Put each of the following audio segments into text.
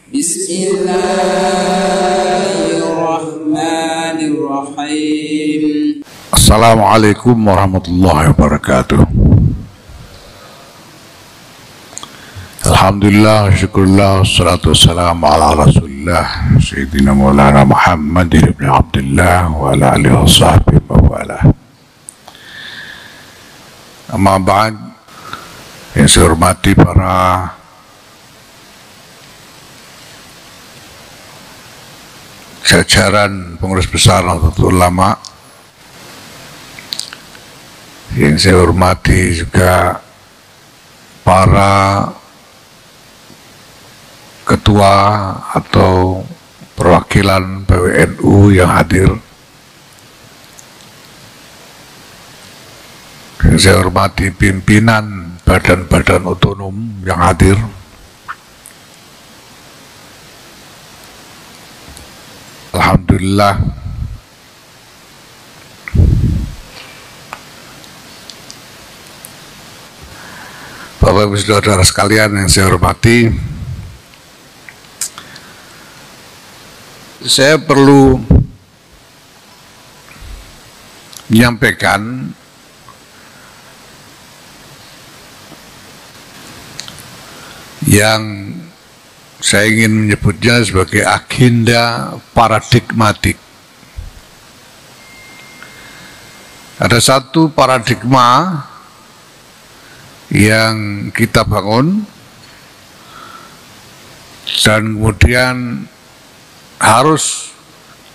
Bismillahirrahmanirrahim. Assalamualaikum warahmatullahi wabarakatuh. Alhamdulillah, syukurullah, wassalatu wassalamu ala rasulillah Sayyidina Maulana Muhammad ibn Abdullah wa ala alihi wa sahbihi wa wala. Amma ba'd, yang saya hormati para jajaran pengurus besar Nahdlatul Ulama, yang saya hormati juga para ketua atau perwakilan PWNU yang hadir, yang saya hormati pimpinan badan-badan otonom yang hadir, alhamdulillah Bapak Ibu Saudara sekalian yang saya hormati, saya perlu menyampaikan yang saya ingin menyebutnya sebagai agenda paradigmatik. Ada satu paradigma yang kita bangun dan kemudian harus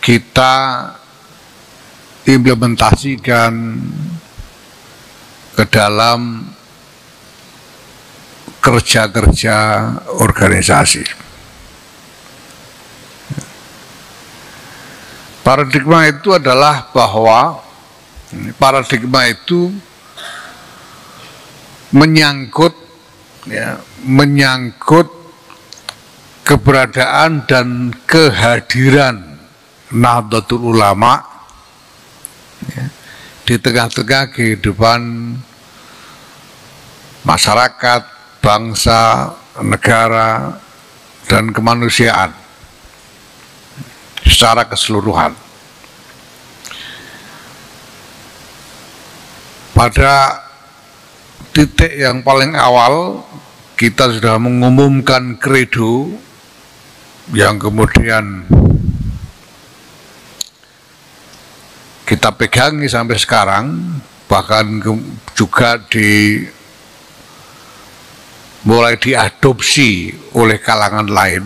kita implementasikan ke dalam kerja-kerja organisasi. Paradigma itu adalah bahwa paradigma itu menyangkut keberadaan dan kehadiran Nahdlatul Ulama di tengah-tengah kehidupan masyarakat, bangsa, negara, dan kemanusiaan secara keseluruhan. Pada titik yang paling awal, kita sudah mengumumkan kredo yang kemudian kita pegangi sampai sekarang, bahkan juga mulai diadopsi oleh kalangan lain,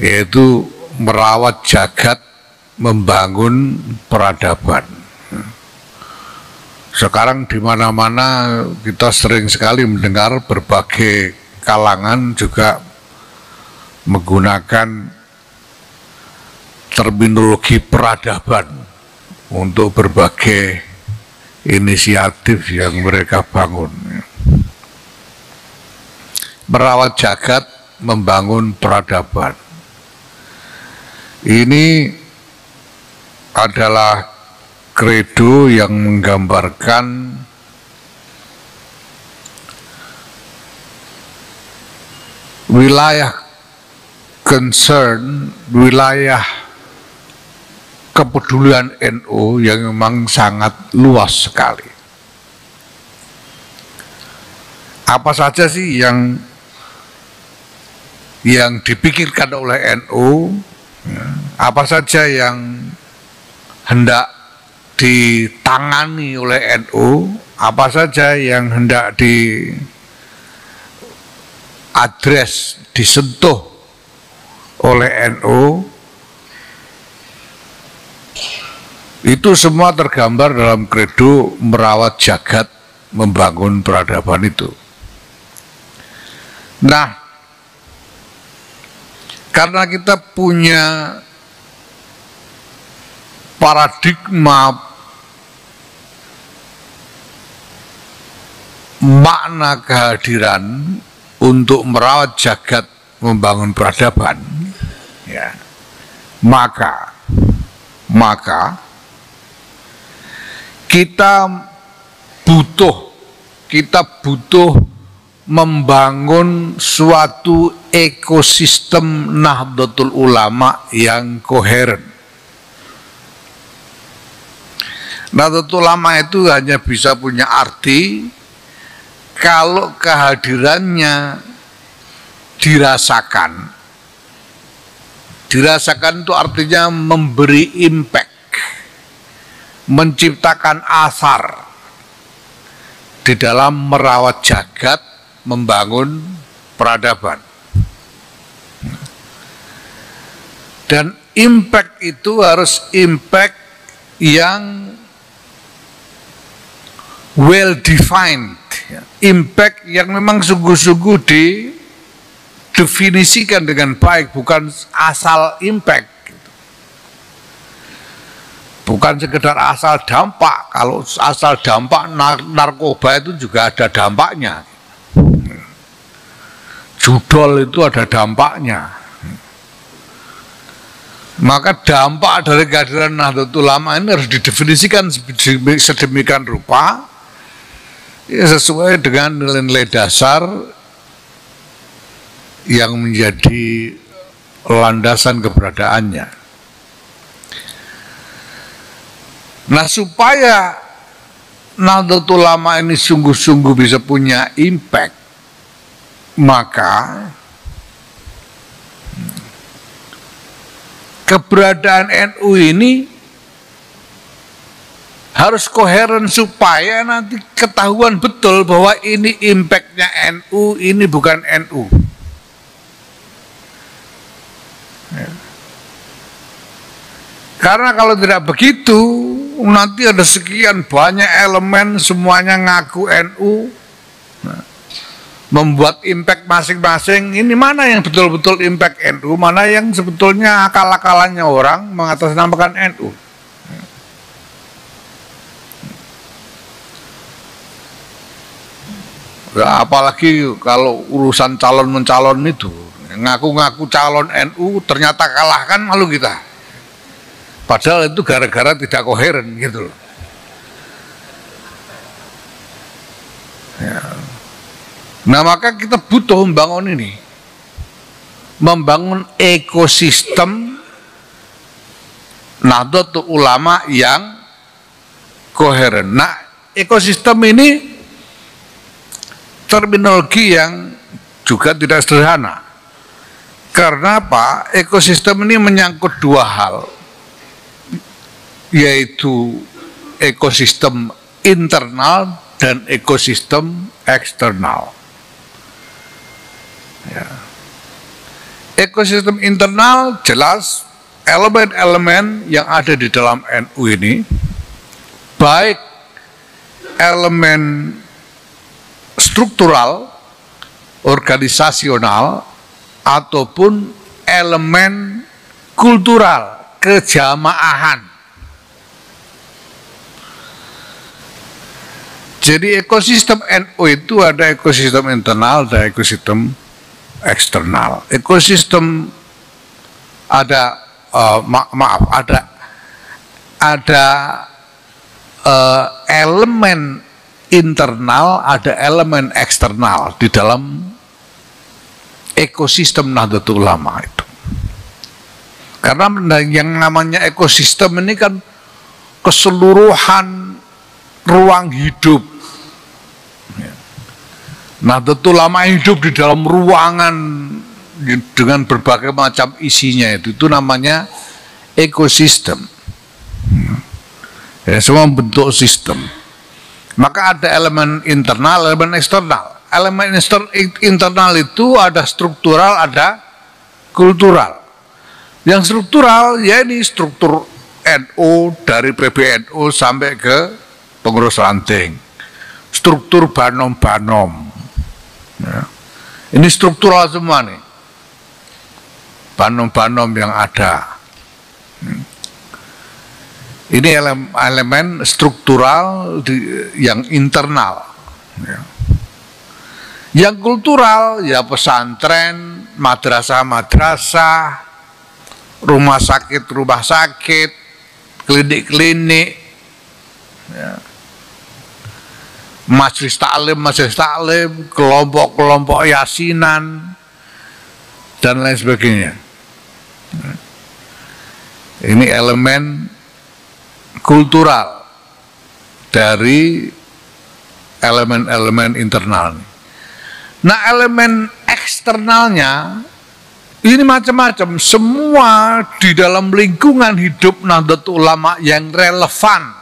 yaitu merawat jagat, membangun peradaban. Sekarang di mana-mana kita sering sekali mendengar berbagai kalangan juga menggunakan terminologi peradaban untuk berbagai inisiatif yang mereka bangun. Merawat jagat, membangun peradaban. Ini adalah kredo yang menggambarkan wilayah concern, wilayah kepedulian NU yang memang sangat luas sekali. Apa saja sih yang dipikirkan oleh NU, apa saja yang hendak ditangani oleh NU, apa saja yang hendak diadres, disentuh oleh NU, itu semua tergambar dalam kredo merawat jagat, membangun peradaban itu. Nah, karena kita punya paradigma makna kehadiran untuk merawat jagat, membangun peradaban, ya, maka kita butuh membangun suatu ekosistem Nahdlatul Ulama yang koheren. Nahdlatul Ulama itu hanya bisa punya arti kalau kehadirannya dirasakan. Dirasakan itu artinya memberi impact, menciptakan asar di dalam merawat jagat, membangun peradaban. Dan impact itu harus impact yang well defined, impact yang memang sungguh-sungguh didefinisikan dengan baik, bukan asal impact. Bukan sekedar asal dampak. Kalau asal dampak, narkoba itu juga ada dampaknya. Judol itu ada dampaknya. Maka dampak dari kehadiran Nahdlatul Ulama ini harus didefinisikan sedemikian rupa ya, sesuai dengan nilai-nilai dasar yang menjadi landasan keberadaannya. Nah, supaya Nahdlatul Ulama ini sungguh-sungguh bisa punya impact, maka keberadaan NU ini harus koheren supaya nanti ketahuan betul bahwa ini impactnya NU, ini bukan NU. Ya. Karena kalau tidak begitu, nanti ada sekian banyak elemen semuanya ngaku NU, membuat impact masing-masing. Ini mana yang betul-betul impact NU, mana yang sebetulnya akal-akalannya orang mengatasnamakan NU. Ya, apalagi kalau urusan calon-mencalon itu, ngaku-ngaku calon NU ternyata kalah, kan malu kita. Padahal itu gara-gara tidak koheren gitu loh. Ya. Nah, maka kita butuh membangun ini, membangun ekosistem Nahdlatul Ulama yang koheren. Nah, ekosistem ini terminologi yang juga tidak sederhana. Karena apa? Ekosistem ini menyangkut dua hal, yaitu ekosistem internal dan ekosistem eksternal. Ya. Ekosistem internal jelas elemen-elemen yang ada di dalam NU ini, baik elemen struktural, organisasional, ataupun elemen kultural, kejamaahan. Jadi ekosistem NU itu ada ekosistem internal dan ekosistem eksternal. Ekosistem ada ada elemen internal, ada elemen eksternal di dalam ekosistem Nahdlatul Ulama itu. Karena yang namanya ekosistem ini kan keseluruhan ruang hidup. Nahdlatul Ulama hidup di dalam ruangan dengan berbagai macam isinya, itu namanya ekosistem. Ya, semua bentuk sistem. Maka ada elemen internal, elemen eksternal. Elemen internal itu ada struktural, ada kultural. Yang struktural ya ini struktur NU dari PBNU sampai ke pengurus ranting, struktur banom-banom. Ya. Ini struktural semua nih, banom-banom yang ada. Ini elemen struktural yang internal. Ya. Yang kultural ya pesantren, madrasah-madrasah, rumah sakit, klinik-klinik. Ya. majelis taklim, kelompok-kelompok yasinan, dan lain sebagainya. Ini elemen kultural dari elemen-elemen internal. Nah, elemen eksternalnya ini macam-macam. Semua di dalam lingkungan hidup Nahdlatul Ulama yang relevan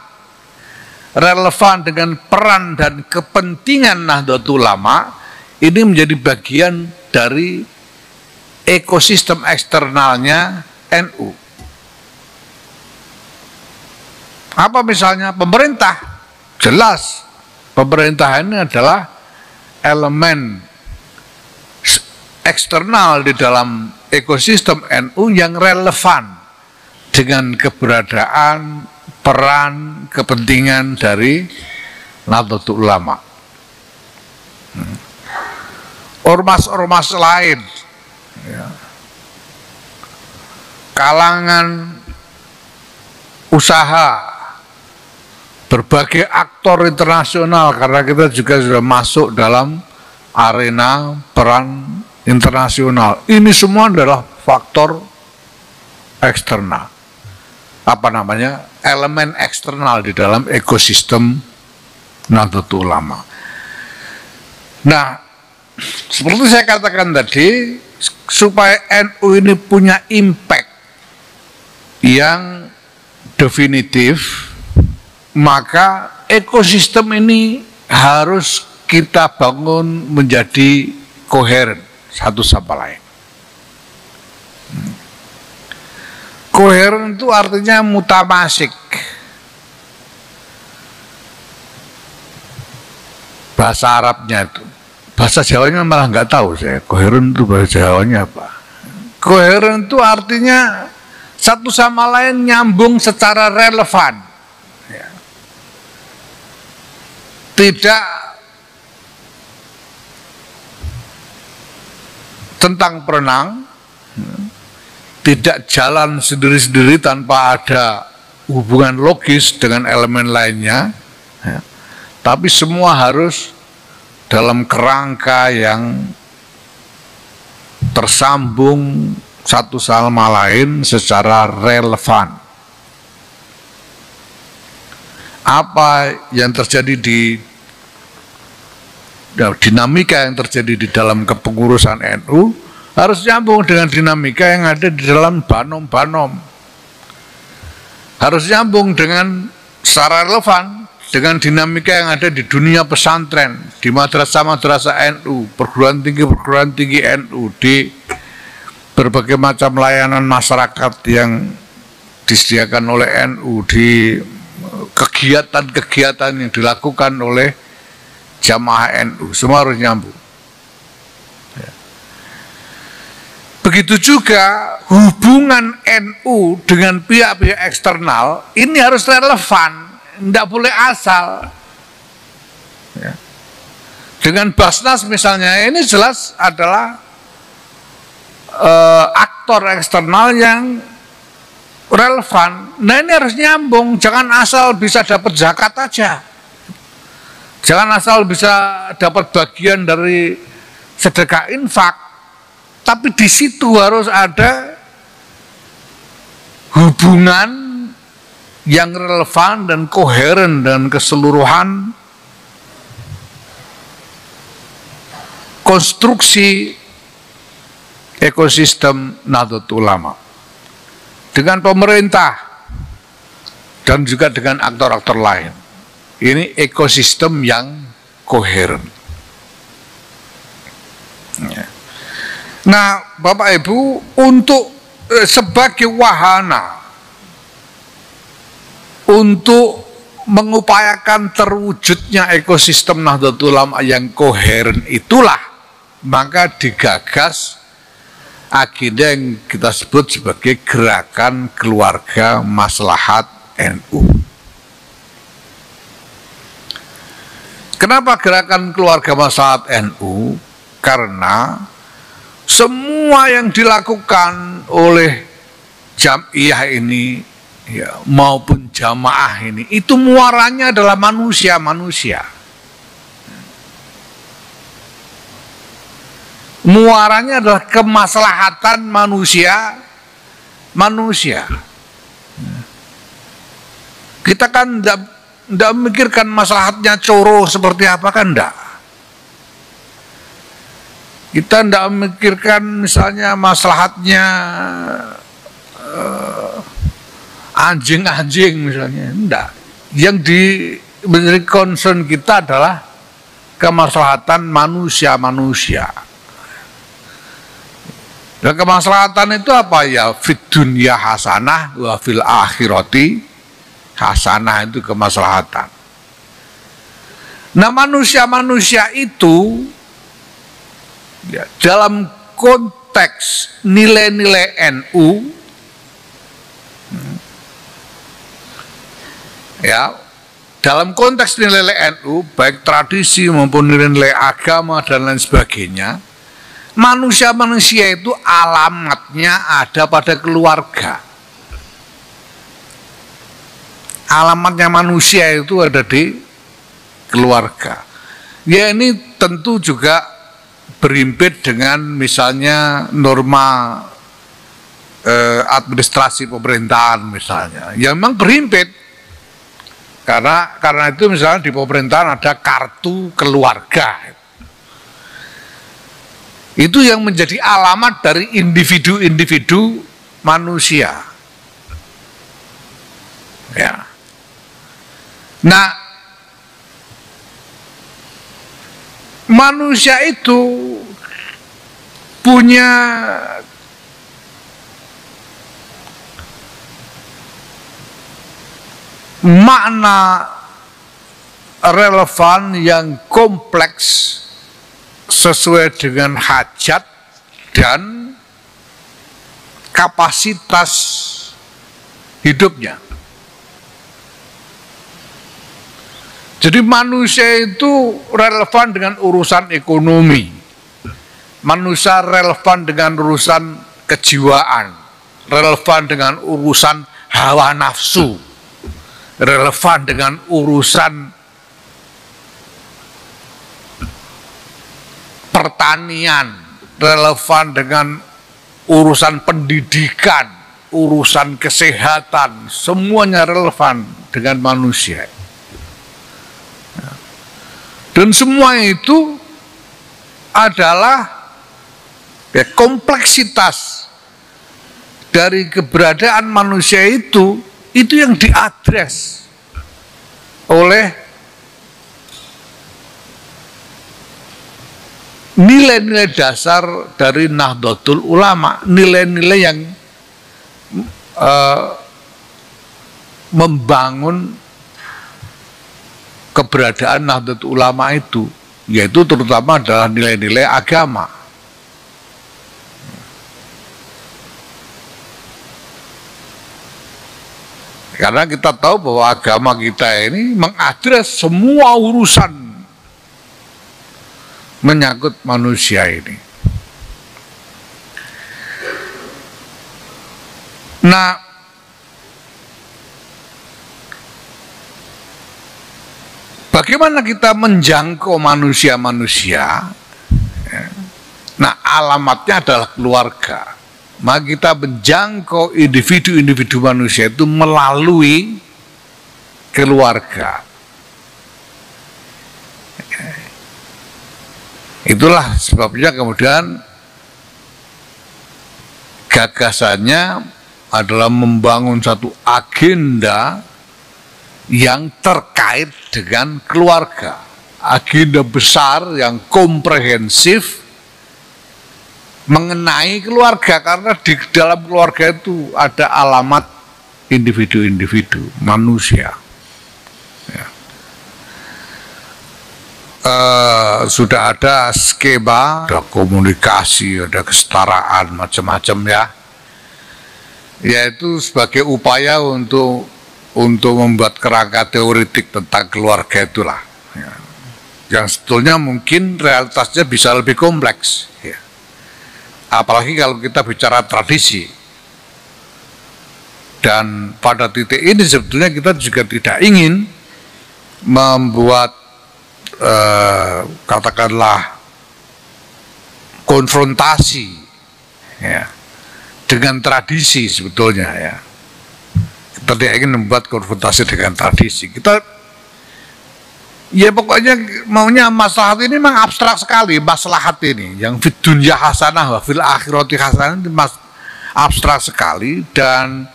dengan peran dan kepentingan Nahdlatul Ulama ini menjadi bagian dari ekosistem eksternalnya NU. Apa misalnya? Pemerintah. Jelas pemerintah ini adalah elemen eksternal di dalam ekosistem NU yang relevan dengan keberadaan, peran, kepentingan dari Nahdlatul Ulama. Ormas-ormas lain, ya, kalangan usaha, berbagai aktor internasional, karena kita juga sudah masuk dalam arena peran internasional. Ini semua adalah faktor eksternal. Apa namanya? Elemen eksternal di dalam ekosistem Nahdlatul Ulama. Nah, seperti saya katakan tadi, supaya NU ini punya impact yang definitif, maka ekosistem ini harus kita bangun menjadi koheren satu sama lain. Koheren itu artinya mutamasik. Bahasa Arabnya itu. Bahasa Jawanya malah nggak tahu saya. Koheren itu bahasa Jawanya apa? Koheren itu artinya satu sama lain nyambung secara relevan. Ya. Tidak tentang perenang, tidak jalan sendiri-sendiri tanpa ada hubungan logis dengan elemen lainnya, ya. Tapi semua harus dalam kerangka yang tersambung satu sama lain secara relevan. Apa yang terjadi di dinamika yang terjadi di dalam kepengurusan NU harus nyambung dengan dinamika yang ada di dalam banom-banom. Harus nyambung dengan secara relevan dengan dinamika yang ada di dunia pesantren, di madrasah-madrasah NU, perguruan tinggi NU, di berbagai macam layanan masyarakat yang disediakan oleh NU, di kegiatan-kegiatan yang dilakukan oleh jamaah NU, semua harus nyambung. Ya. Begitu juga hubungan NU dengan pihak-pihak eksternal ini harus relevan, tidak boleh asal. Ya. Dengan Basnas misalnya, ini jelas adalah aktor eksternal yang relevan. Nah, ini harus nyambung, jangan asal bisa dapat zakat aja. Jangan asal bisa dapat bagian dari sedekah infak, tapi di situ harus ada hubungan yang relevan dan koheren dan keseluruhan konstruksi ekosistem Nahdlatul Ulama dengan pemerintah dan juga dengan aktor-aktor lain. Ini ekosistem yang koheren. Nah, Bapak Ibu, untuk sebagai wahana untuk mengupayakan terwujudnya ekosistem Nahdlatul Ulama yang koheren itulah maka digagas agenda yang kita sebut sebagai Gerakan Keluarga Maslahat NU. Kenapa Gerakan Keluarga Maslahat NU? Karena semua yang dilakukan oleh jamiah ini, ya, maupun jamaah ini, itu muaranya adalah manusia-manusia. muaranya adalah kemaslahatan manusia. Kita kan tidak memikirkan maslahatnya Coro seperti apa, kan enggak. Kita tidak memikirkan misalnya maslahatnya anjing-anjing misalnya, enggak. Yang menjadi concern kita adalah kemaslahatan manusia. Dan kemaslahatan itu apa ya? Fid dunya hasanah wa fil akhirati hasanah, itu kemaslahatan. Nah, manusia itu ya, dalam konteks nilai-nilai NU ya, dalam konteks nilai-nilai NU baik tradisi maupun nilai-nilai agama dan lain sebagainya, manusia itu alamatnya ada pada keluarga. Alamatnya manusia itu ada di keluarga. Ya, ini tentu juga berhimpit dengan misalnya norma administrasi pemerintahan misalnya. Ya memang berhimpit. Karena itu misalnya di pemerintahan ada kartu keluarga. Itu yang menjadi alamat dari individu-individu manusia. Ya. Nah, manusia itu punya makna relevan yang kompleks sesuai dengan hajat dan kapasitas hidupnya. Jadi manusia itu relevan dengan urusan ekonomi, manusia relevan dengan urusan kejiwaan, relevan dengan urusan hawa nafsu, relevan dengan urusan pertanian, relevan dengan urusan pendidikan, urusan kesehatan, semuanya relevan dengan manusia. Dan semua itu adalah ya, kompleksitas dari keberadaan manusia itu yang diadres oleh nilai-nilai dasar dari Nahdlatul Ulama, nilai-nilai yang membangun keberadaan Nahdlatul Ulama itu, yaitu terutama adalah nilai-nilai agama. Karena kita tahu bahwa agama kita ini mengadres semua urusan menyangkut manusia ini. Nah, bagaimana kita menjangkau manusia-manusia? Nah, alamatnya adalah keluarga. Maka kita menjangkau individu-individu manusia itu melalui keluarga. Itulah sebabnya kemudian gagasannya adalah membangun satu agenda yang terkait dengan keluarga, agenda besar yang komprehensif mengenai keluarga, karena di dalam keluarga itu ada alamat individu-individu manusia. Ya. Sudah ada skema, ada komunikasi, ada kesetaraan, macam-macam ya. Yaitu sebagai upaya untuk membuat kerangka teoretik tentang keluarga itulah. Ya. Yang sebetulnya mungkin realitasnya bisa lebih kompleks. Ya. Apalagi kalau kita bicara tradisi. Dan pada titik ini sebetulnya kita juga tidak ingin membuat katakanlah konfrontasi ya dengan tradisi sebetulnya ya. Kita tidak ingin membuat konfrontasi dengan tradisi. Kita ya pokoknya maunya maslahat ini memang abstrak sekali, maslahat ini yang fid dunya hasanah wa fil akhirati hasanah itu abstrak sekali, dan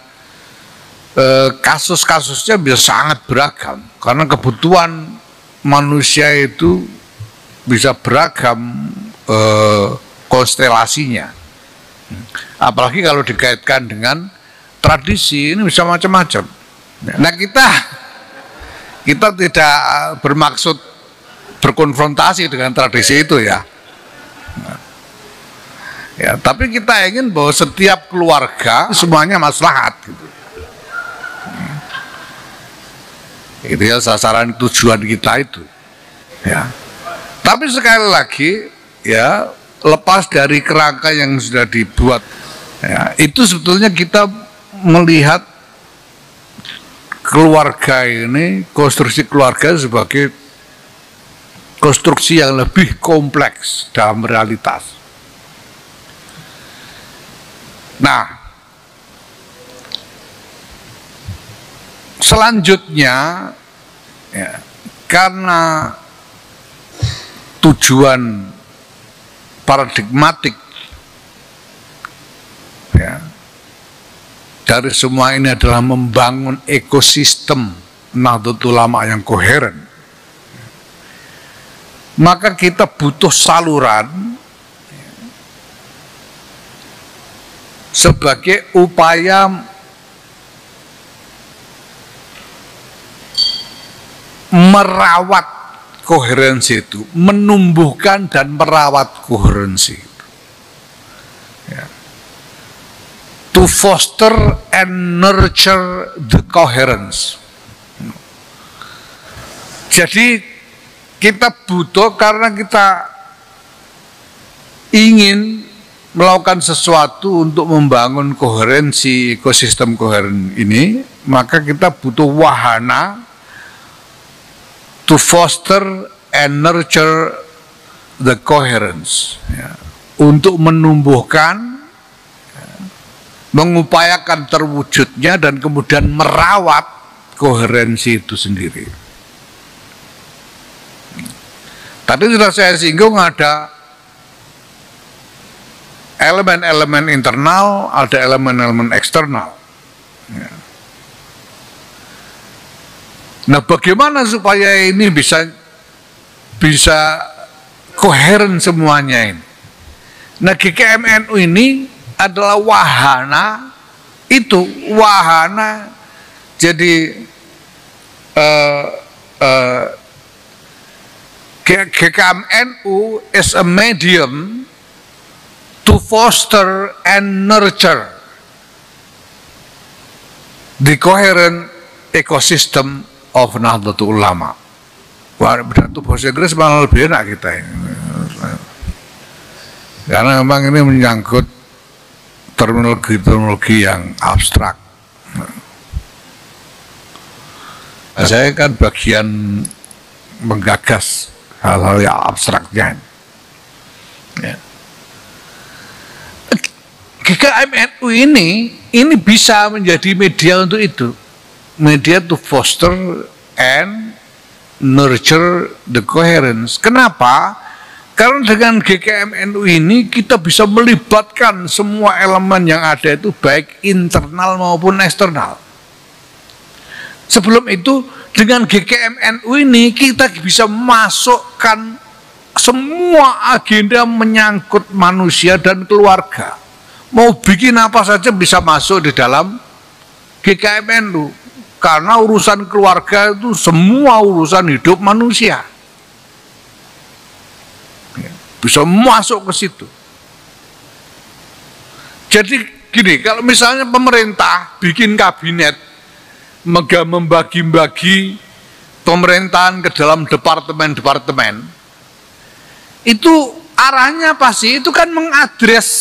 kasus-kasusnya bisa sangat beragam karena kebutuhan manusia itu bisa beragam konstelasinya. Apalagi kalau dikaitkan dengan tradisi, ini bisa macam-macam. Nah, kita tidak bermaksud berkonfrontasi dengan tradisi itu ya. Ya, tapi kita ingin bahwa setiap keluarga semuanya maslahat gitu. Itu ya sasaran tujuan kita itu. Ya. Tapi sekali lagi ya, lepas dari kerangka yang sudah dibuat ya, itu sebetulnya kita melihat keluarga ini, konstruksi keluarga sebagai konstruksi yang lebih kompleks dalam realitas. Nah, selanjutnya ya, karena tujuan paradigmatik ya, dari semua ini adalah membangun ekosistem Nahdlatul Ulama yang koheren, maka kita butuh saluran sebagai upaya merawat koherensi itu, menumbuhkan dan merawat koherensi itu. Ya. To foster and nurture the coherence. Jadi kita butuh karena kita ingin melakukan sesuatu untuk membangun koherensi ekosistem koheren ini, maka kita butuh wahana to foster and nurture the coherence ya. Untuk menumbuhkan ya, mengupayakan terwujudnya dan kemudian merawat koherensi itu sendiri. Tadi sudah saya singgung ada elemen-elemen internal, ada elemen-elemen eksternal ya. Nah, bagaimana supaya ini bisa koheren semuanya ini? Nah, GKMNU ini adalah wahana itu, wahana jadi GKMNU is a medium to foster and nurture the coherent ecosystem of Nahdlatul Ulama. Wah, itu bahasa Inggris malah lebih enak kita ini. Karena memang ini menyangkut terminologi yang abstrak. Nah, saya kan bagian menggagas hal-hal yang abstraknya. Ya. GKMNU ini bisa menjadi media untuk itu. Media to foster and nurture the coherence. Kenapa? Karena dengan GKMNU ini kita bisa melibatkan semua elemen yang ada itu baik internal maupun eksternal. Sebelum itu dengan GKMNU ini kita bisa masukkan semua agenda menyangkut manusia dan keluarga. Mau bikin apa saja bisa masuk di dalam GKMNU. Karena urusan keluarga itu semua urusan hidup manusia. Bisa masuk ke situ. Jadi gini, kalau misalnya pemerintah bikin kabinet membagi-bagi pemerintahan ke dalam departemen-departemen, itu arahnya pasti itu kan mengadres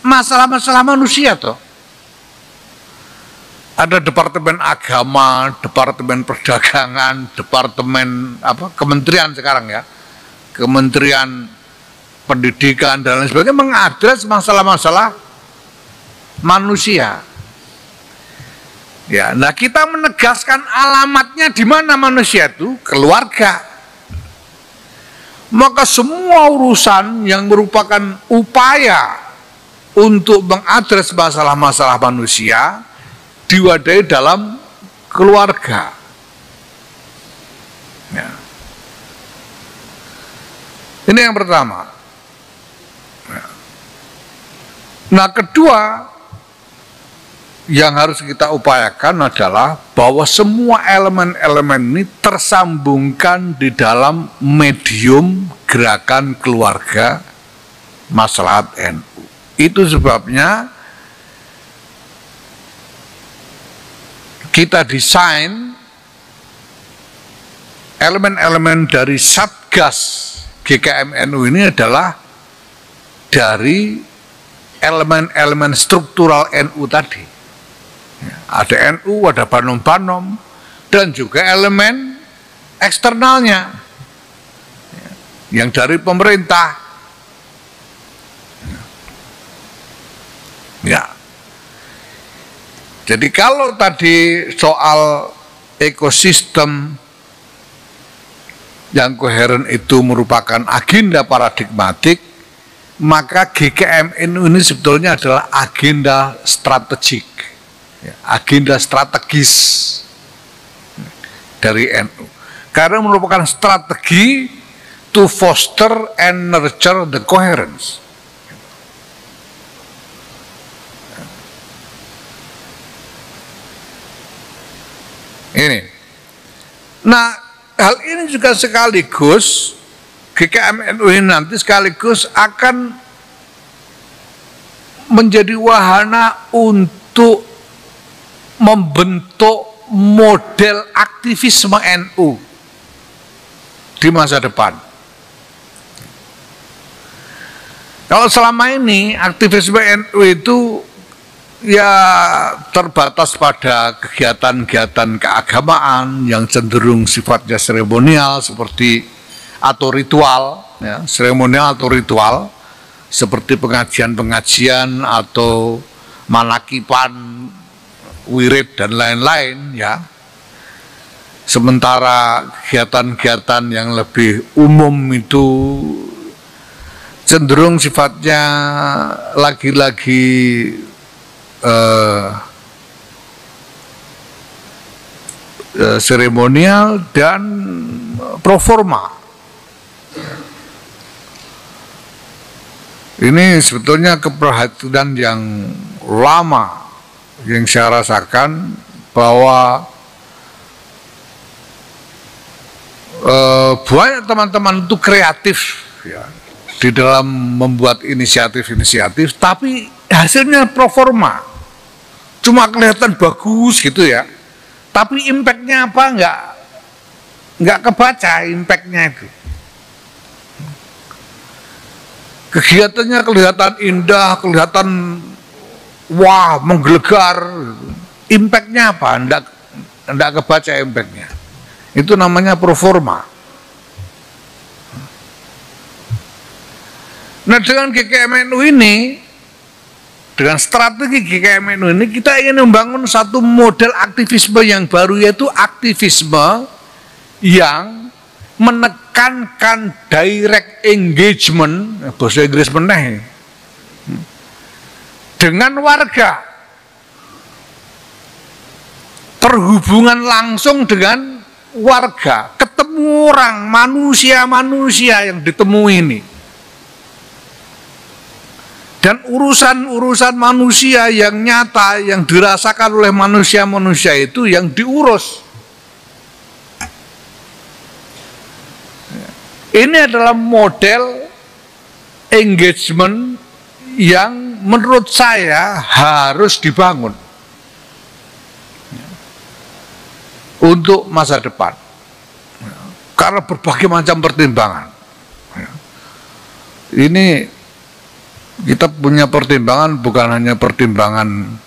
masalah-masalah manusia toh. Ada departemen agama, departemen perdagangan, departemen kementerian sekarang ya, kementerian pendidikan dan lain sebagainya, mengadres masalah-masalah manusia. Ya, nah kita menegaskan alamatnya di mana manusia itu, keluarga. Maka semua urusan yang merupakan upaya untuk mengadres masalah-masalah manusia diwadahi dalam keluarga. Ya. Ini yang pertama. Ya. Nah, kedua yang harus kita upayakan adalah bahwa semua elemen-elemen ini tersambungkan di dalam medium gerakan keluarga Maslahat NU. Itu sebabnya kita desain elemen-elemen dari Satgas GKM NU ini adalah dari elemen-elemen struktural NU tadi. Ada NU, ada Banom-Banom, dan juga elemen eksternalnya yang dari pemerintah. Ya. Jadi kalau tadi soal ekosistem yang koheren itu merupakan agenda paradigmatik, maka GKM NU ini sebetulnya adalah agenda strategik, agenda strategis dari NU. Karena merupakan strategi to foster and nurture the coherence. Ini. Nah, hal ini juga sekaligus GKM NU ini nanti sekaligus akan menjadi wahana untuk membentuk model aktivisme NU di masa depan. Kalau selama ini aktivisme NU itu ya terbatas pada kegiatan-kegiatan keagamaan yang cenderung sifatnya seremonial seperti atau ritual, ya, seremonial atau ritual seperti pengajian-pengajian atau manakipan, wirid dan lain-lain, ya. Sementara kegiatan-kegiatan yang lebih umum itu cenderung sifatnya lagi-lagi seremonial dan proforma. Ini sebetulnya keprihatinan yang lama yang saya rasakan bahwa banyak teman-teman itu kreatif ya, di dalam membuat inisiatif-inisiatif, tapi hasilnya proforma. Cuma kelihatan bagus gitu ya, tapi impactnya apa nggak kebaca impactnya itu. Kegiatannya kelihatan indah, kelihatan wah menggelegar, impactnya apa? Nggak kebaca impactnya. Itu namanya proforma. Nah, dengan GKM NU ini, dengan strategi GKM NU ini, kita ingin membangun satu model aktivisme yang baru, yaitu aktivisme yang menekankan direct engagement, bahasa Inggris meneh, dengan warga, terhubungan langsung dengan warga, ketemu orang, manusia-manusia yang ditemui ini. Dan urusan-urusan manusia yang nyata, yang dirasakan oleh manusia-manusia itu yang diurus. Ini adalah model engagement yang menurut saya harus dibangun untuk masa depan. Karena berbagai macam pertimbangan. Ini kita punya pertimbangan, bukan hanya pertimbangan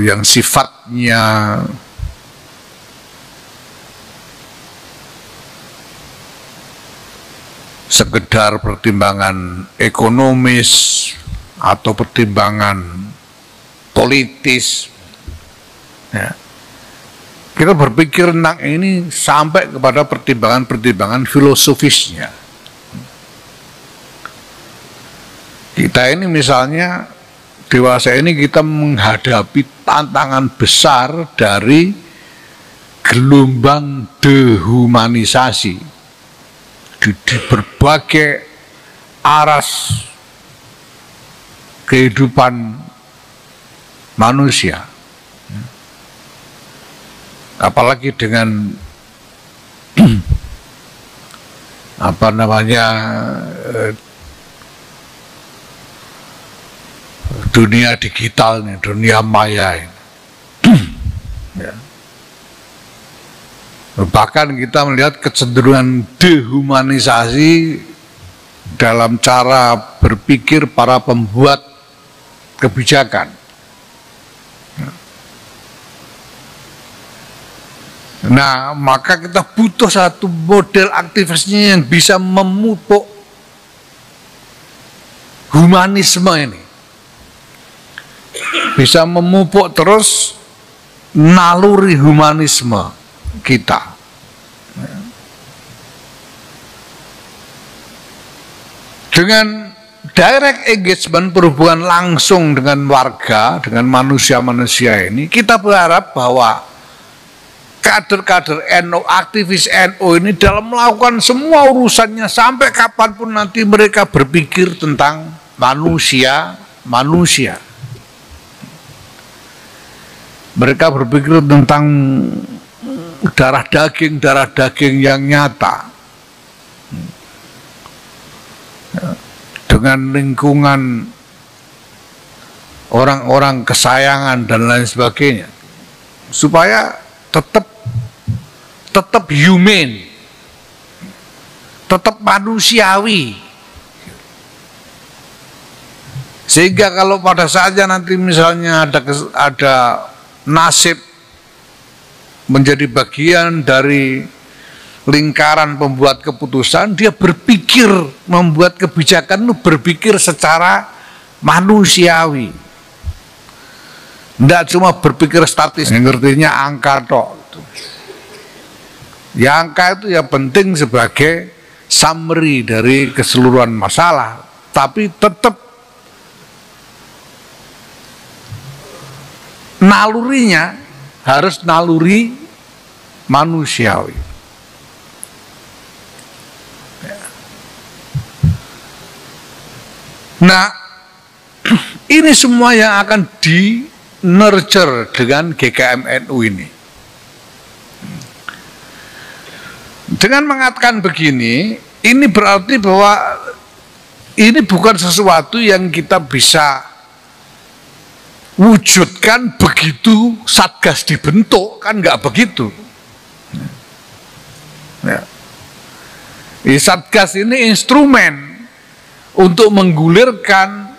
yang sifatnya sekedar pertimbangan ekonomis atau pertimbangan politis. Ya. Kita berpikir tentang ini sampai kepada pertimbangan-pertimbangan filosofisnya. Kita ini misalnya dewasa ini kita menghadapi tantangan besar dari gelombang dehumanisasi di berbagai aras kehidupan manusia. Apalagi dengan apa namanya dunia digital nih, dunia maya ini. Ya. Bahkan kita melihat kecenderungan dehumanisasi dalam cara berpikir para pembuat kebijakan. Nah, maka kita butuh satu model aktivisnya yang bisa memupuk humanisme ini. Bisa memupuk terus naluri humanisme kita. Dengan direct engagement, perhubungan langsung dengan warga, dengan manusia-manusia ini, kita berharap bahwa kader-kader NU, aktivis NU ini dalam melakukan semua urusannya sampai kapanpun nanti mereka berpikir tentang manusia. Mereka berpikir tentang darah daging yang nyata. Dengan lingkungan orang-orang kesayangan dan lain sebagainya. Supaya tetap humane, tetap manusiawi. Sehingga kalau pada saatnya nanti misalnya ada nasib menjadi bagian dari lingkaran pembuat keputusan, dia berpikir membuat kebijakan itu berpikir secara manusiawi. Tidak cuma berpikir statis, ngertinya angka tok. Ya angka itu ya penting sebagai summary dari keseluruhan masalah, tapi tetap nalurinya harus naluri manusiawi. Nah, ini semua yang akan di-nurture dengan GKM-NU ini. Dengan mengatakan begini, ini berarti bahwa ini bukan sesuatu yang kita bisa wujudkan begitu Satgas dibentuk, kan nggak begitu. Ya. Satgas ini instrumen untuk menggulirkan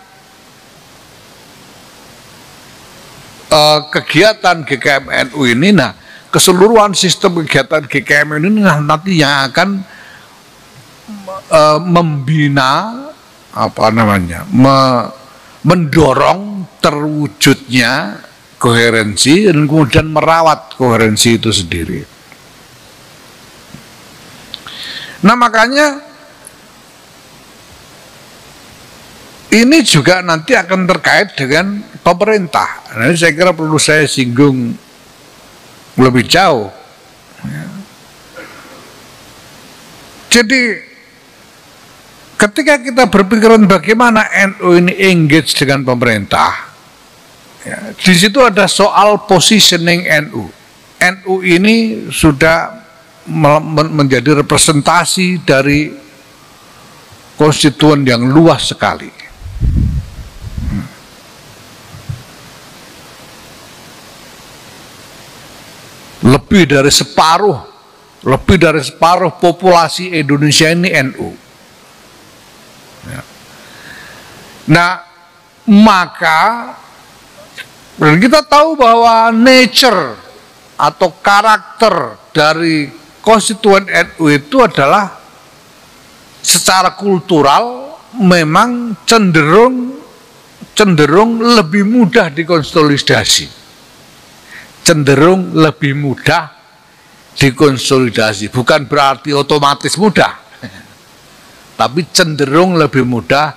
kegiatan GKM-NU ini. Nah, keseluruhan sistem kegiatan GKM ini nanti yang akan membina mendorong terwujudnya koherensi dan kemudian merawat koherensi itu sendiri. Nah, makanya ini juga nanti akan terkait dengan pemerintah. Nah, saya kira perlu saya singgung lebih jauh. Jadi ketika kita berpikiran bagaimana NU ini engage dengan pemerintah, ya, di situ ada soal positioning NU. NU ini sudah menjadi representasi dari konstituen yang luas sekali. Lebih dari separuh populasi Indonesia ini NU. Ya. Nah, maka kita tahu bahwa nature atau karakter dari konstituen NU itu adalah secara kultural memang cenderung lebih mudah dikonsolidasi. Cenderung lebih mudah dikonsolidasi. Bukan berarti otomatis mudah. Tapi cenderung lebih mudah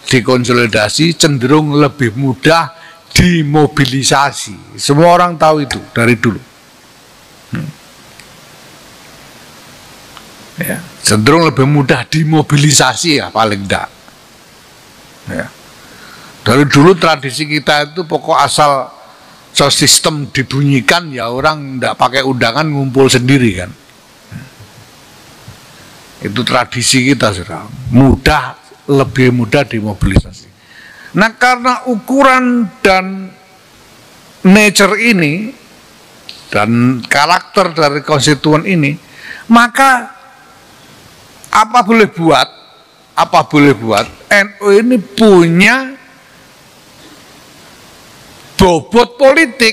dikonsolidasi, cenderung lebih mudah dimobilisasi. Semua orang tahu itu dari dulu. Ya, cenderung lebih mudah dimobilisasi ya paling enggak. Ya. Dari dulu tradisi kita itu pokok asal sistem dibunyikan ya orang enggak pakai undangan ngumpul sendiri kan. Itu tradisi kita sudah lebih mudah dimobilisasi. Nah karena ukuran dan nature ini dan karakter dari konstituen ini, maka apa boleh buat NU ini punya bobot politik,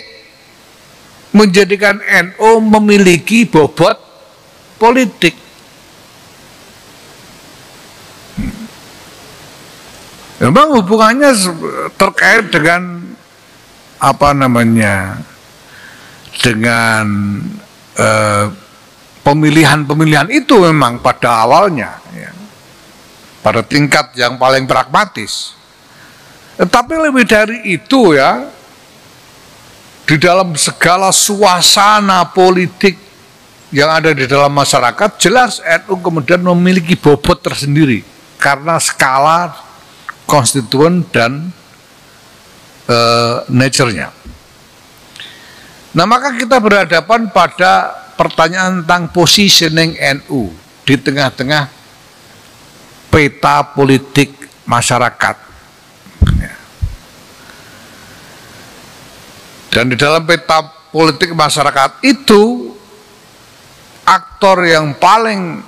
menjadikan NU memiliki bobot politik. Memang hubungannya terkait dengan dengan pemilihan itu memang pada awalnya ya, pada tingkat yang paling pragmatis. Tetapi lebih dari itu ya, di dalam segala suasana politik yang ada di dalam masyarakat, jelas NU kemudian memiliki bobot tersendiri karena skala konstituen dan nature-nya. Nah maka kita berhadapan pada pertanyaan tentang positioning NU di tengah-tengah peta politik masyarakat. Dan di dalam peta politik masyarakat itu, aktor yang paling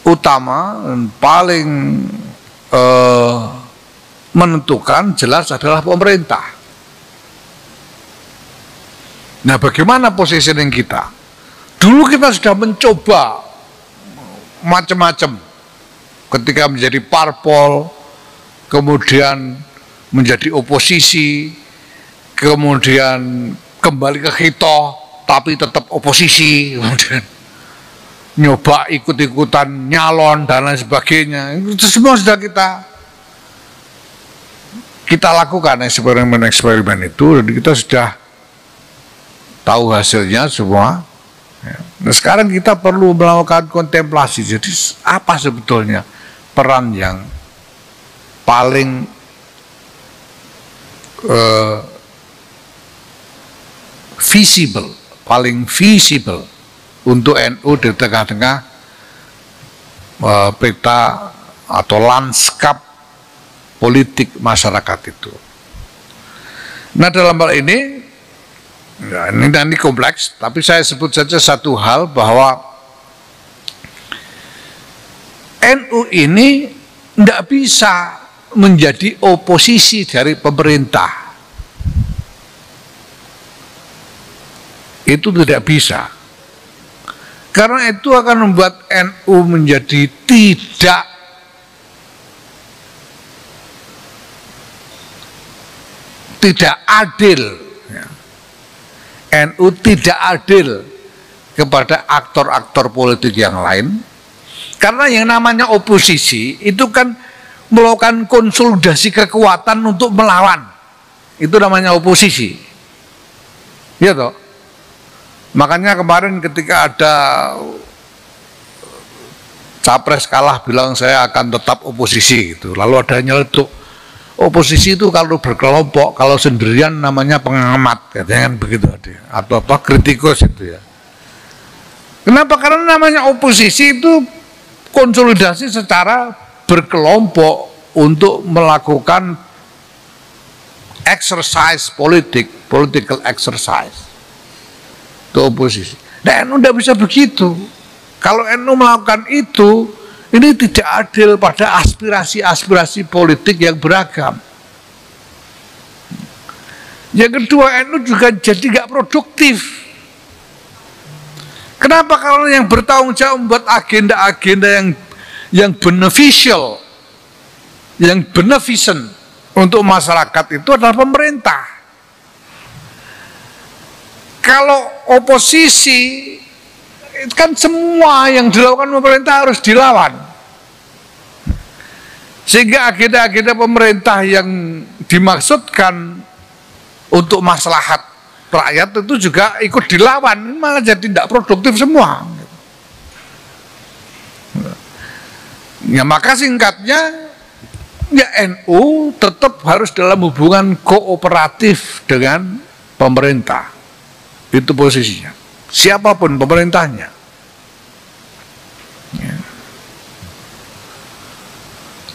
utama dan paling menentukan jelas adalah pemerintah. Nah bagaimana positioning kita? Dulu kita sudah mencoba macam-macam ketika menjadi parpol, kemudian menjadi oposisi, kemudian kembali ke hitoh tapi tetap oposisi, kemudian nyoba ikut-ikutan nyalon dan lain sebagainya. Itu semua sudah kita lakukan eksperimen itu, dan kita sudah tahu hasilnya semua. Nah sekarang kita perlu melakukan kontemplasi. Jadi apa sebetulnya peran yang paling visible untuk NU di tengah-tengah peta atau lanskap politik masyarakat itu. Nah dalam hal ini, ya, ini kompleks, tapi saya sebut saja satu hal bahwa NU ini tidak bisa menjadi oposisi dari pemerintah. Itu tidak bisa. Karena itu akan membuat NU menjadi tidak adil. NU tidak adil kepada aktor-aktor politik yang lain. Karena yang namanya oposisi itu kan melakukan konsolidasi kekuatan untuk melawan. Itu namanya oposisi. Ya toh? Makanya kemarin ketika ada capres kalah bilang saya akan tetap oposisi gitu. Lalu ada nyeletuk, oposisi itu kalau berkelompok, kalau sendirian namanya pengamat, katanya kan begitu atau apa kritikus itu ya. Kenapa? Karena namanya oposisi itu konsolidasi secara berkelompok untuk melakukan exercise political exercise. Itu oposisi. Nah NU tidak bisa begitu. Kalau NU melakukan itu, ini tidak adil pada aspirasi-aspirasi politik yang beragam. Yang kedua, NU juga jadi nggak produktif. Kenapa? Karena yang bertanggung jawab membuat agenda-agenda yang beneficial, yang beneficent untuk masyarakat itu adalah pemerintah. Kalau oposisi, kan semua yang dilakukan pemerintah harus dilawan. Sehingga agenda-agenda pemerintah yang dimaksudkan untuk maslahat rakyat itu juga ikut dilawan, malah jadi tidak produktif semua. Ya, maka singkatnya, ya NU tetap harus dalam hubungan kooperatif dengan pemerintah. Itu posisinya. Siapapun pemerintahnya. Ya.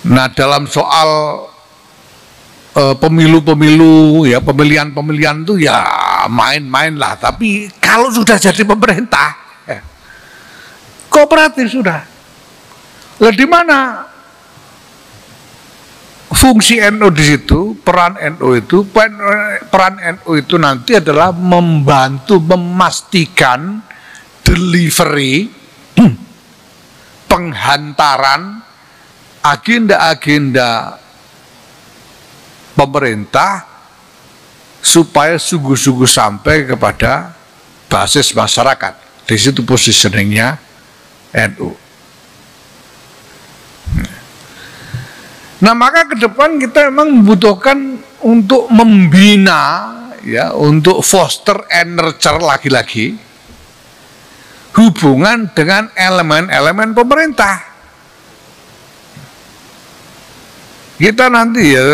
Nah, dalam soal pemilu-pemilu, ya pemilihan-pemilihan itu ya main-main lah. Tapi kalau sudah jadi pemerintah, ya, kooperatif sudah. Lah di mana fungsi NU di situ, peran NU itu nanti adalah membantu memastikan delivery, penghantaran agenda-agenda pemerintah supaya sungguh-sungguh sampai kepada basis masyarakat. Di situ positioningnya NU. Nah, maka ke depan kita memang membutuhkan untuk membina, ya, untuk foster and nurture lagi-lagi hubungan dengan elemen-elemen pemerintah. Kita nanti ya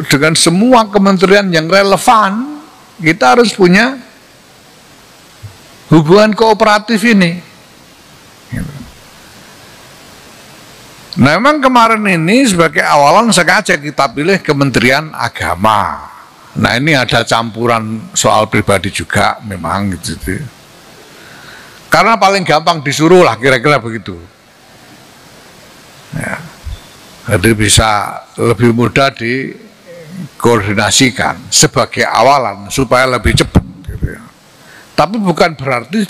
dengan semua kementerian yang relevan, kita harus punya hubungan kooperatif ini. Nah, memang kemarin ini sebagai awalan sengaja kita pilih Kementerian Agama. Nah, ini ada campuran soal pribadi juga memang gitu. Karena paling gampang disuruh lah, kira-kira begitu. Ya. Jadi bisa lebih mudah dikoordinasikan sebagai awalan supaya lebih cepat. Gitu ya. Tapi bukan berarti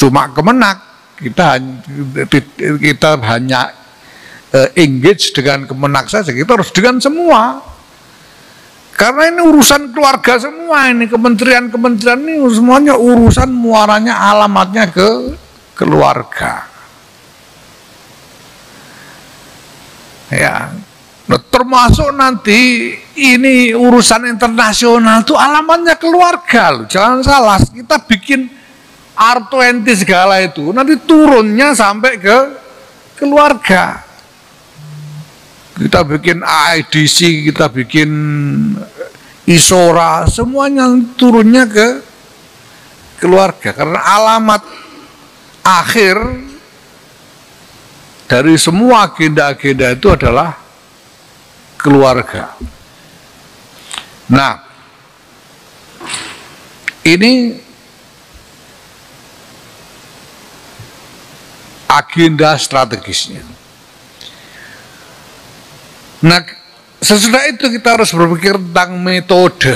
cuma Kemenak. Kita hanya engage dengan Kemenak saja, kita harus dengan semua, karena ini urusan keluarga semua. Ini kementerian-kementerian ini semuanya urusan muaranya, alamatnya ke keluarga, ya. Nah, termasuk nanti ini urusan internasional itu alamatnya keluarga loh. Jangan salah, kita bikin R20 segala itu nanti turunnya sampai ke keluarga. Kita bikin AIDC, kita bikin ISORA, semuanya turunnya ke keluarga. Karena alamat akhir dari semua agenda-agenda itu adalah keluarga. Nah, ini agenda strategisnya. Nah, sesudah itu kita harus berpikir tentang metode.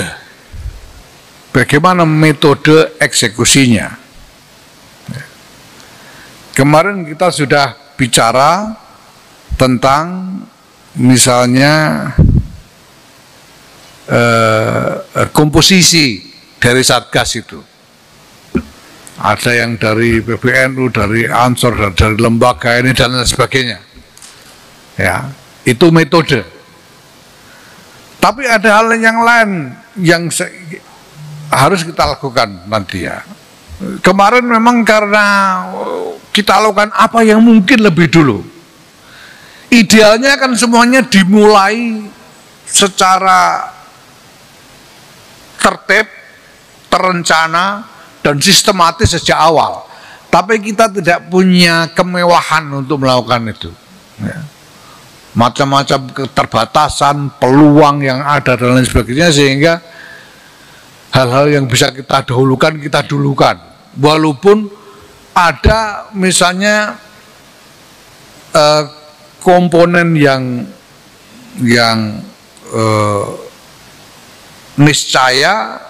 Bagaimana metode eksekusinya. Kemarin kita sudah bicara tentang misalnya komposisi dari Satgas itu. Ada yang dari PBNU, dari Ansor, dari lembaga ini dan lain sebagainya. Ya. Itu metode. Tapi ada hal yang lain yang harus kita lakukan nanti ya. Kemarin memang karena kita lakukan apa yang mungkin lebih dulu. Idealnya kan semuanya dimulai secara tertib, terencana, dan sistematis sejak awal. Tapi kita tidak punya kemewahan untuk melakukan itu. Ya. Macam-macam keterbatasan, peluang yang ada dan lain sebagainya, sehingga hal-hal yang bisa kita dahulukan, kita dulukan. Walaupun ada misalnya komponen yang niscaya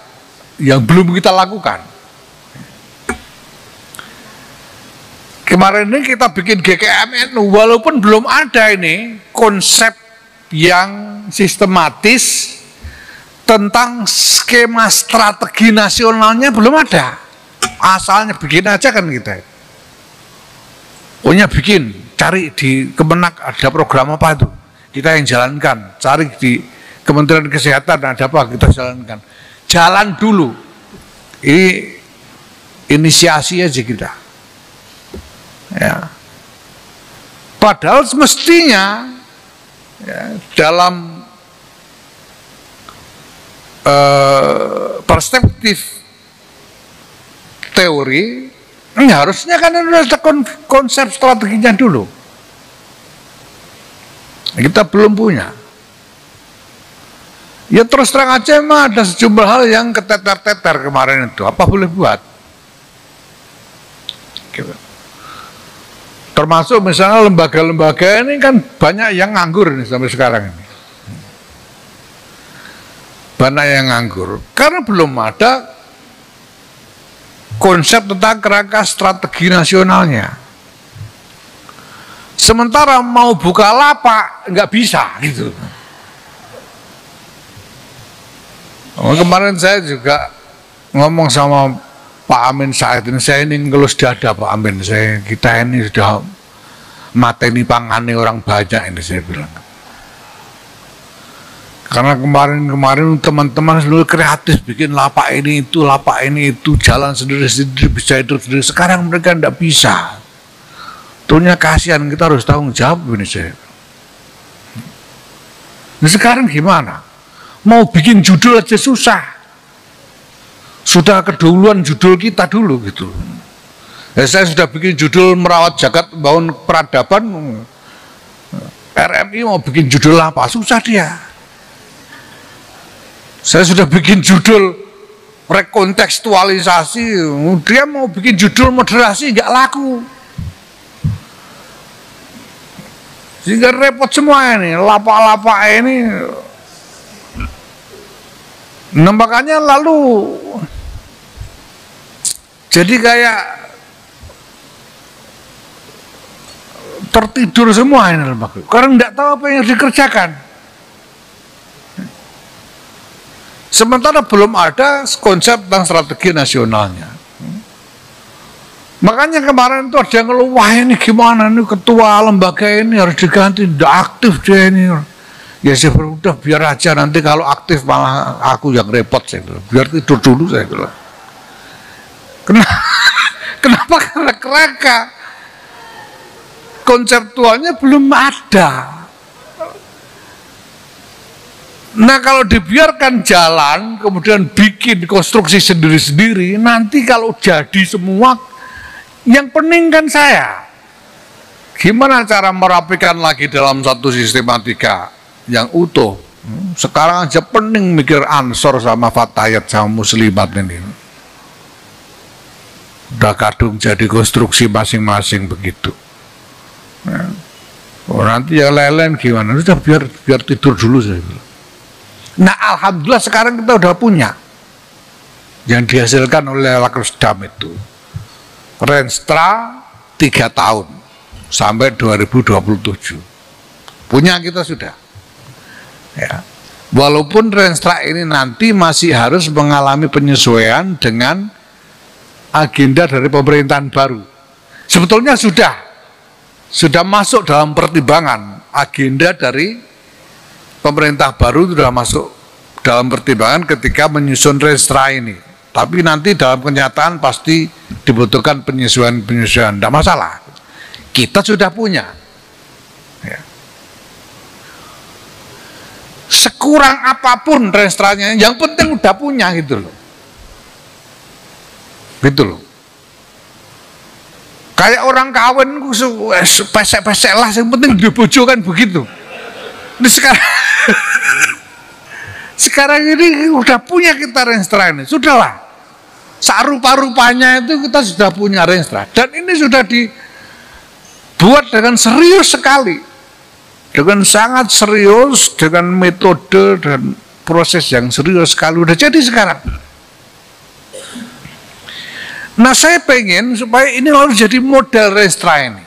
yang belum kita lakukan. Kemarin ini kita bikin GKMNU, walaupun belum ada ini konsep yang sistematis tentang skema strategi nasionalnya, belum ada. Asalnya bikin aja kan kita. Pokoknya bikin, cari di Kemenak ada program apa itu, kita yang jalankan. Cari di Kementerian Kesehatan ada apa, kita jalankan. Jalan dulu. Ini inisiasi aja kita. Ya. Padahal semestinya ya, dalam perspektif teori harusnya kan ada konsep strateginya dulu. Kita belum punya. Ya terus terang aja emang ada sejumlah hal yang keteter-teter kemarin itu. Apa boleh buat? Gitu. Termasuk misalnya lembaga-lembaga ini kan banyak yang nganggur nih sampai sekarang ini. Banyak yang nganggur karena belum ada konsep tentang kerangka strategi nasionalnya. Sementara mau buka lapak nggak bisa gitu. Kemarin saya juga ngomong sama Pak Amin Said ini, saya ini ngelus dada Pak Amin, kita ini sudah mateni pangane orang banyak ini, saya bilang. Karena kemarin teman-teman seluruh kreatif bikin lapak ini itu, jalan sendiri-sendiri, bisa hidup sendiri. Sekarang mereka tidak bisa. Tuhnya kasihan, kita harus tanggung jawab ini saya. Nah sekarang gimana? Mau bikin judul aja susah. Sudah keduluan judul kita dulu gitu. Ya, saya sudah bikin judul merawat jagat, bangun peradaban. RMI mau bikin judul apa? Susah dia. Saya sudah bikin judul rekontekstualisasi, dia mau bikin judul moderasi nggak laku. Sehingga repot semua ini, lapak-lapak ini. Nah makanya lalu jadi kayak tertidur semua ini lembaga. Karena nggak tahu apa yang harus dikerjakan. Sementara belum ada konsep tentang strategi nasionalnya. Makanya kemarin itu ada yang ngeluh, wah ini gimana nih ketua lembaga ini harus diganti, tidak aktif dia ini. Ya saya udah biar aja, nanti kalau aktif malah aku yang repot, saya bilang. Biar tidur dulu, saya bilang. Kenapa? Karena kerangka konseptualnya belum ada. Nah kalau dibiarkan jalan, kemudian bikin konstruksi sendiri-sendiri, nanti kalau jadi semua, yang pening kan saya. Gimana cara merapikan lagi dalam satu sistematika yang utuh? Sekarang aja pening mikir Ansor sama Fatayat sama Muslimat ini. Udah kadung jadi konstruksi masing-masing begitu. Nanti yang lain-lain gimana? Udah biar tidur dulu saya bilang. Nah alhamdulillah sekarang kita udah punya yang dihasilkan oleh Lakresdam itu Renstra 3 tahun sampai 2027 punya kita sudah ya. Walaupun Renstra ini nanti masih harus mengalami penyesuaian dengan agenda dari pemerintahan baru. Sebetulnya sudah masuk dalam pertimbangan agenda dari pemerintah baru, sudah masuk dalam pertimbangan ketika menyusun Renstra ini. Tapi nanti dalam kenyataan pasti dibutuhkan penyesuaian-penyesuaian, tidak masalah. Kita sudah punya. Ya. Sekurang apapun Renstranya, yang penting udah punya gitu loh. Gitu loh. Kayak orang kawin pesek-pesek lah, yang penting dibojokan begitu. Ini sekarang ini udah punya kita Renstra ini, sudahlah. Sarupa-rupanya itu kita sudah punya Renstra, dan ini sudah dibuat dengan serius sekali, dengan sangat serius, dengan metode dan proses yang serius sekali, udah jadi sekarang. Nah, saya pengen supaya ini lalu jadi model Renstra ini.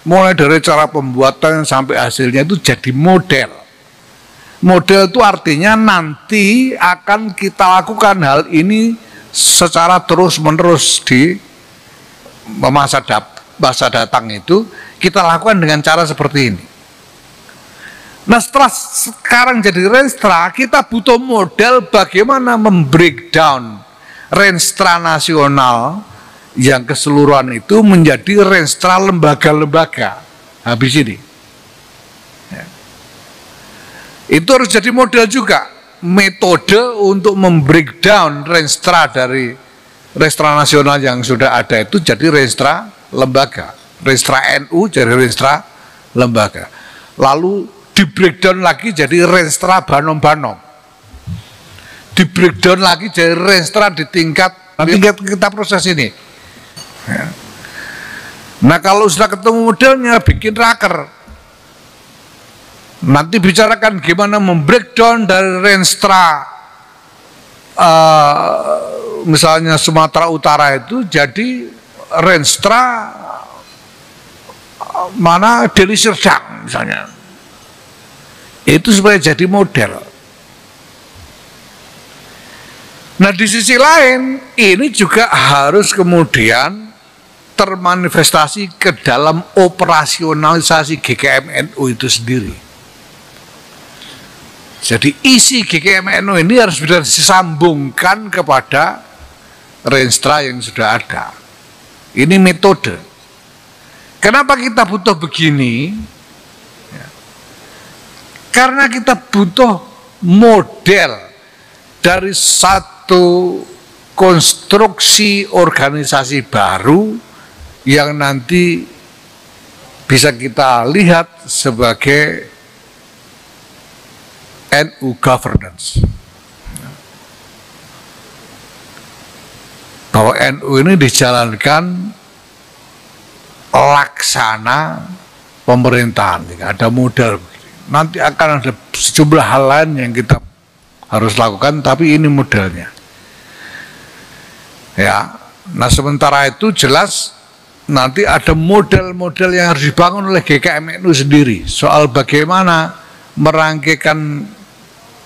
Mulai dari cara pembuatan sampai hasilnya itu jadi model. Model itu artinya nanti akan kita lakukan hal ini secara terus-menerus di masa datang itu kita lakukan dengan cara seperti ini. Nah, setelah sekarang jadi Renstra, kita butuh model bagaimana membreakdown Renstra nasional yang keseluruhan itu menjadi Renstra lembaga-lembaga. Habis ini ya. Itu harus jadi model juga, metode untuk membreakdown Renstra dari Renstra nasional yang sudah ada itu jadi Renstra lembaga, Renstra NU jadi Renstra lembaga, lalu di breakdown lagi jadi Renstra Banom-Banom, di breakdown lagi jadi Renstra di tingkat kita proses ini ya. Nah, kalau sudah ketemu modelnya, bikin raker, nanti bicarakan gimana membreakdown dari Renstra misalnya Sumatera Utara itu jadi Renstra mana Deli Serdang misalnya, itu supaya jadi model. Nah, di sisi lain ini juga harus kemudian termanifestasi ke dalam operasionalisasi GKM NU itu sendiri. Jadi isi GKM NU ini harus benar disambungkan kepada Renstra yang sudah ada. Ini metode. Kenapa kita butuh begini? Karena kita butuh model dari satu konstruksi organisasi baru yang nanti bisa kita lihat sebagai NU governance. Bahwa NU ini dijalankan laksana pemerintahan, ada model. Nanti akan ada sejumlah hal lain yang kita harus lakukan, tapi ini modelnya. Ya, nah sementara itu jelas nanti ada model-model yang harus dibangun oleh GKM NU sendiri soal bagaimana merangkaikan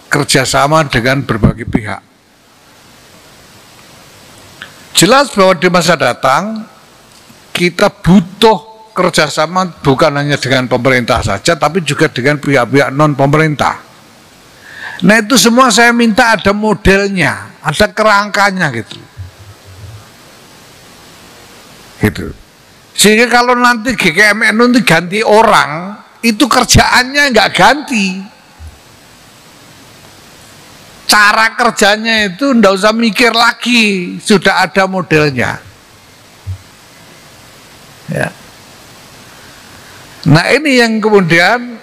kerjasama dengan berbagai pihak. Jelas bahwa di masa datang kita butuh kerjasama bukan hanya dengan pemerintah saja, tapi juga dengan pihak-pihak non pemerintah. Nah, itu semua saya minta ada modelnya, ada kerangkanya gitu. Sehingga kalau nanti GKMNU itu ganti orang, itu kerjaannya nggak ganti. Cara kerjanya itu nggak usah mikir lagi, sudah ada modelnya. Ya. Nah, ini yang kemudian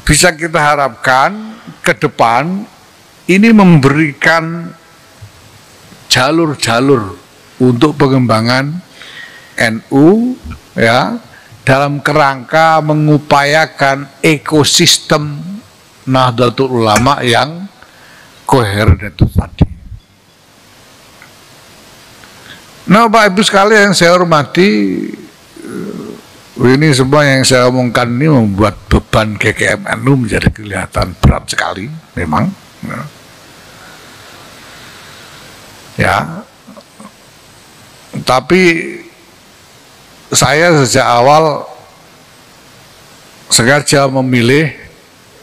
bisa kita harapkan ke depan ini memberikan jalur-jalur untuk pengembangan NU ya dalam kerangka mengupayakan ekosistem Nahdlatul Ulama yang koheren itu tadi. Nah, Bapak Ibu sekalian yang saya hormati, ini semua yang saya omongkan ini membuat beban GKM-NU menjadi kelihatan berat sekali, memang. Ya, tapi saya sejak awal sengaja memilih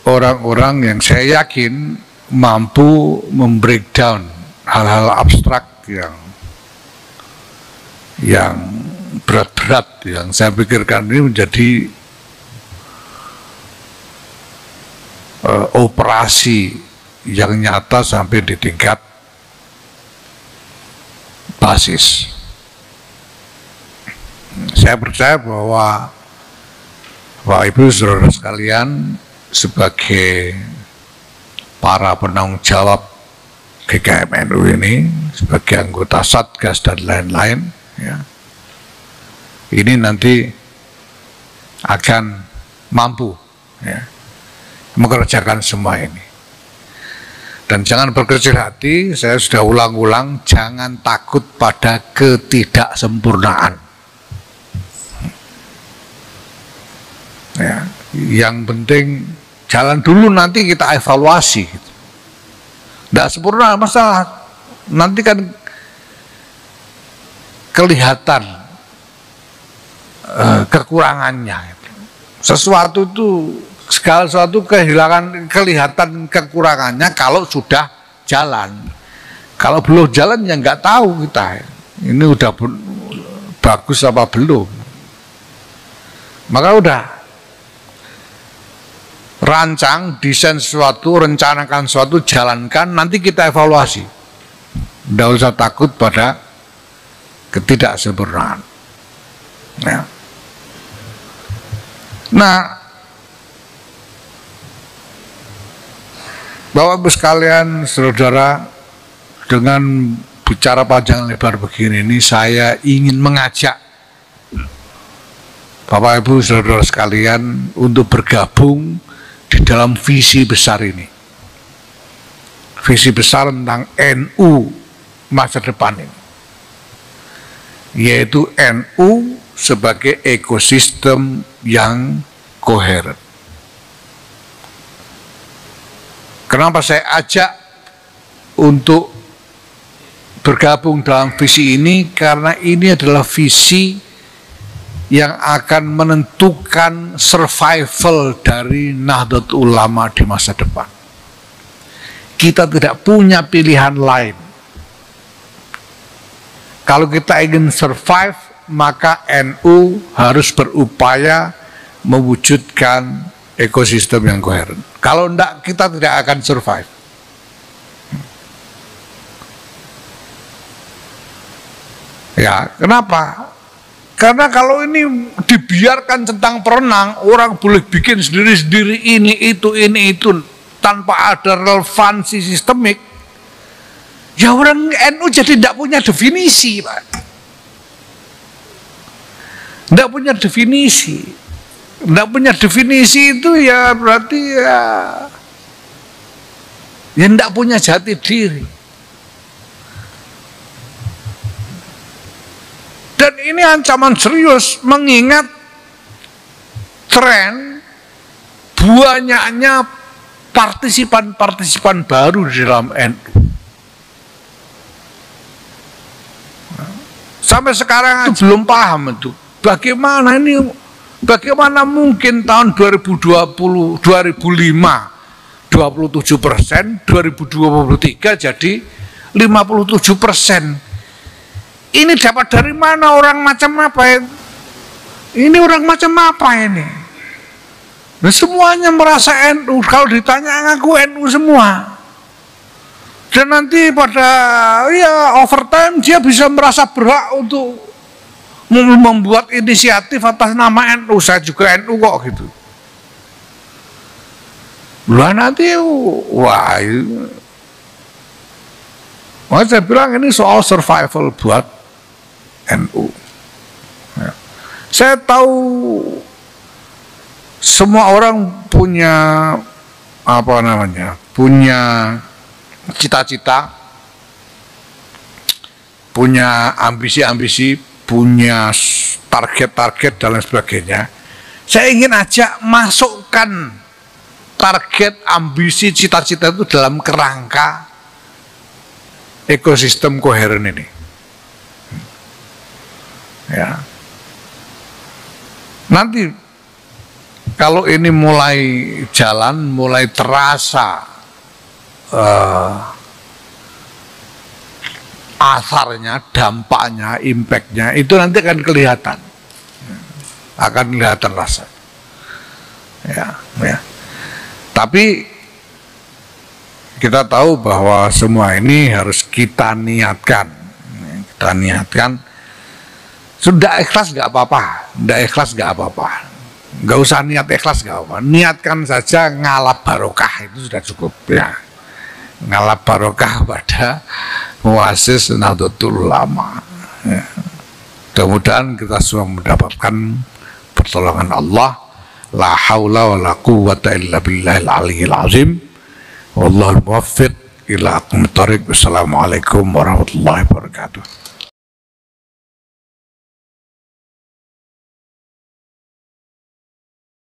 orang-orang yang saya yakin mampu membreakdown hal-hal abstrak yang berat-berat yang saya pikirkan ini menjadi operasi yang nyata sampai di tingkat basis. Saya percaya bahwa Bapak Ibu saudara sekalian sebagai para penanggung jawab GKM-NU ini, sebagai anggota Satgas dan lain-lain, ya, ini nanti akan mampu ya, mengerjakan semua ini. Dan jangan berkecil hati, saya sudah ulang-ulang, jangan takut pada ketidaksempurnaan. Ya, yang penting jalan dulu, nanti kita evaluasi. Tidak sempurna masalah, nanti kan kelihatan kekurangannya. Sesuatu itu, segala sesuatu kelihatan kekurangannya kalau sudah jalan. Kalau belum jalan ya nggak tahu kita ini udah bagus apa belum. Maka udah rancang, desain sesuatu, rencanakan sesuatu, jalankan, nanti kita evaluasi. Nggak usah takut pada ketidaksempurnaan. Ya. Nah, Bapak Ibu sekalian, saudara, dengan bicara panjang lebar begini ini, saya ingin mengajak Bapak Ibu saudara sekalian untuk bergabung di dalam visi besar ini. Visi besar tentang NU masa depan ini, yaitu NU sebagai ekosistem yang koheren. Kenapa saya ajak untuk bergabung dalam visi ini? Karena ini adalah visi yang akan menentukan survival dari Nahdlatul Ulama di masa depan. Kita tidak punya pilihan lain. Kalau kita ingin survive, maka NU harus berupaya mewujudkan ekosistem yang koheren. Kalau enggak, kita tidak akan survive. Ya, kenapa? Karena kalau ini dibiarkan centang perenang, orang boleh bikin sendiri-sendiri ini itu tanpa ada relevansi sistemik. Ya orang NU jadi tidak punya definisi, Pak. Tidak punya definisi. Tidak punya definisi itu ya berarti ya tidak punya jati diri. Dan ini ancaman serius mengingat tren banyaknya partisipan-partisipan baru di dalam NU. Sampai sekarang itu belum paham itu. Bagaimana mungkin tahun 2020, 2005 27%, 2023 jadi 57%. Ini dapat dari mana, orang macam apa ini? Ini orang macam apa ini? Nah, semuanya merasa NU, kalau ditanya ngaku NU semua. Dan nanti pada ya overtime dia bisa merasa berhak untuk membuat inisiatif atas nama NU. Saya juga NU kok gitu. Lah nanti wah, saya bilang ini soal survival buat NU. Ya. Saya tahu semua orang punya punya cita-cita, punya ambisi-ambisi, punya target-target dan lain sebagainya. Saya ingin ajak masukkan target, ambisi, cita-cita itu dalam kerangka ekosistem koheren ini. Ya. Nanti kalau ini mulai jalan, mulai terasa asarnya, dampaknya, impactnya, itu nanti akan kelihatan, rasa. Ya. Tapi kita tahu bahwa semua ini harus kita niatkan. Sudah ikhlas nggak apa-apa, tidak ikhlas nggak apa-apa, nggak usah niat ikhlas nggak apa-apa. Niatkan saja ngalap barokah, itu sudah cukup ya. Ngalap barokah pada muassis Nahdlatul Ulama. Ya. Mudah-mudahan kita semua mendapatkan pertolongan Allah. La haula wa la quwwata illa billahil aliyyil azim. Wallahul muwaffiq. ila aqwamit thoriq. Wassalamualaikum warahmatullahi wabarakatuh.